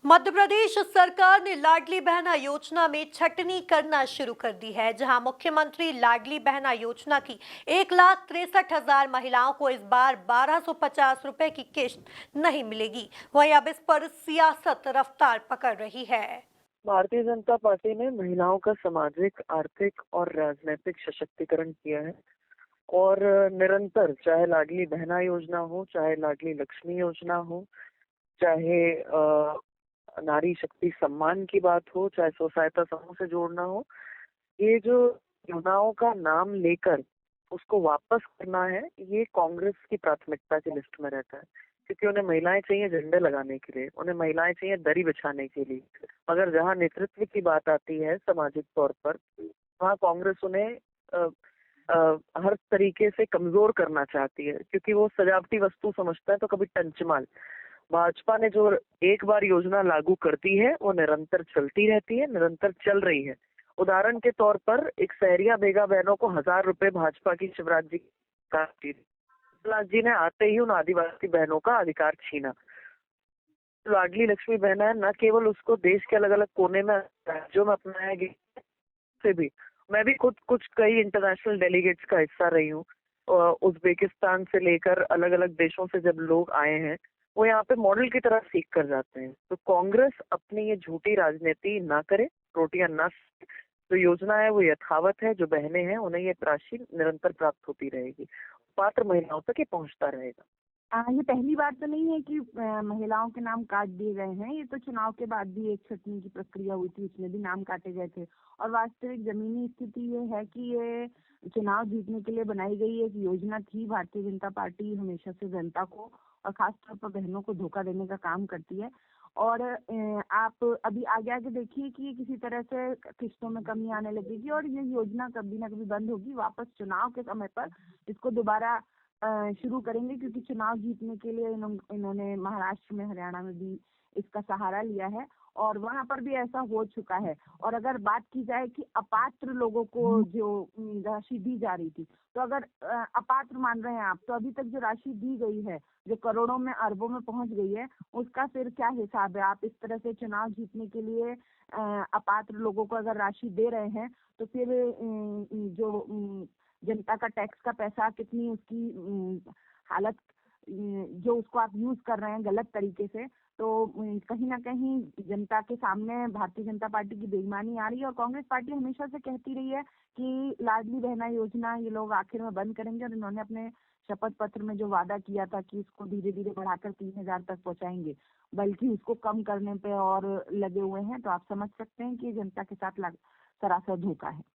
मध्य प्रदेश सरकार ने लाडली बहना योजना में छटनी करना शुरू कर दी है। जहां मुख्यमंत्री लाडली बहना योजना की 1,63,000 महिलाओं को इस बार 1,250 रुपए की किश्त नहीं मिलेगी, वहीं अब इस पर सियासत रफ्तार पकड़ रही है। भारतीय जनता पार्टी ने महिलाओं का सामाजिक, आर्थिक और राजनीतिक सशक्तिकरण किया है और निरंतर, चाहे लाडली बहना योजना हो, चाहे लाडली लक्ष्मी योजना हो, चाहे नारी शक्ति सम्मान की बात हो, चाहे स्व सहायता समूह से जोड़ना हो, ये जो योजनाओं का नाम लेकर उसको वापस करना है, ये कांग्रेस की प्राथमिकता की लिस्ट में रहता है। क्योंकि उन्हें महिलाएं चाहिए झंडे लगाने के लिए, उन्हें महिलाएं चाहिए दरी बिछाने के लिए। मगर जहां नेतृत्व की बात आती है सामाजिक तौर पर, वहां कांग्रेस उन्हें अ, हर तरीके से कमजोर करना चाहती है, क्योंकि वो सजावटी वस्तु समझता है तो कभी टंचमाल। भाजपा ने जो एक बार योजना लागू करती है वो निरंतर चलती रहती है, निरंतर चल रही है। उदाहरण के तौर पर एक सहरिया बेगा बहनों को 1,000 रुपए भाजपा की शिवराज जी शिवराज जी ने आते ही उन आदिवासी बहनों का अधिकार छीना। लाडली लक्ष्मी बहना है, न केवल उसको देश के अलग अलग कोने में राज्यों में अपनाया गया से भी, मैं भी खुद कुछ कई इंटरनेशनल डेलीगेट्स का हिस्सा रही हूँ। उज्बेकिस्तान से लेकर अलग अलग देशों से जब लोग आए हैं, वो यहाँ पे मॉडल की तरह सीख कर जाते हैं। तो कांग्रेस अपनी ये झूठी राजनीति ना करे, रोटियां ना सेके। जो योजना है वो यथावत है, जो बहनें हैं उन्हें ये राशि निरंतर प्राप्त होती रहेगी, पात्र महिलाओं तक ये पहुंचता रहेगा। ये पहली बार तो नहीं है कि महिलाओं के नाम काट दिए गए हैं। ये तो चुनाव के बाद भी एक छटनी की प्रक्रिया हुई थी, उसमें भी नाम काटे गए थे। और वास्तविक जमीनी स्थिति ये है कि ये चुनाव जीतने के लिए बनाई गई एक योजना थी। भारतीय जनता पार्टी हमेशा से जनता को और खासतौर पर बहनों को धोखा देने का काम करती है। और आप अभी आगे आगे देखिए कि ये किसी तरह से किस्तों में कमी आने लगेगी और ये योजना कभी ना कभी बंद होगी। वापस चुनाव के समय पर इसको दोबारा शुरू करेंगे, क्योंकि चुनाव जीतने के लिए इन्होंने महाराष्ट्र में, हरियाणा में भी इसका सहारा लिया है और वहां पर भी ऐसा हो चुका है। और अगर बात की जाए कि अपात्र लोगों को जो राशि दी जा रही थी, तो अगर अपात्र मान रहे हैं आप, तो अभी तक जो राशि दी गई है, जो करोड़ों में अरबों में पहुंच गई है, उसका फिर क्या हिसाब है? आप इस तरह से चुनाव जीतने के लिए अपात्र लोगों को अगर राशि दे रहे हैं, तो फिर जो जनता का टैक्स का पैसा, कितनी उसकी हालत, जो उसको आप यूज कर रहे हैं गलत तरीके से, तो कहीं ना कहीं जनता के सामने भारतीय जनता पार्टी की बेईमानी आ रही है। और कांग्रेस पार्टी हमेशा से कहती रही है कि लाडली बहना योजना ये लोग आखिर में बंद करेंगे, और इन्होंने अपने शपथ पत्र में जो वादा किया था कि इसको धीरे धीरे बढ़ाकर 3,000 तक पहुंचाएंगे, बल्कि उसको कम करने पे और लगे हुए हैं। तो आप समझ सकते हैं कि जनता के साथ सरासर धोखा है।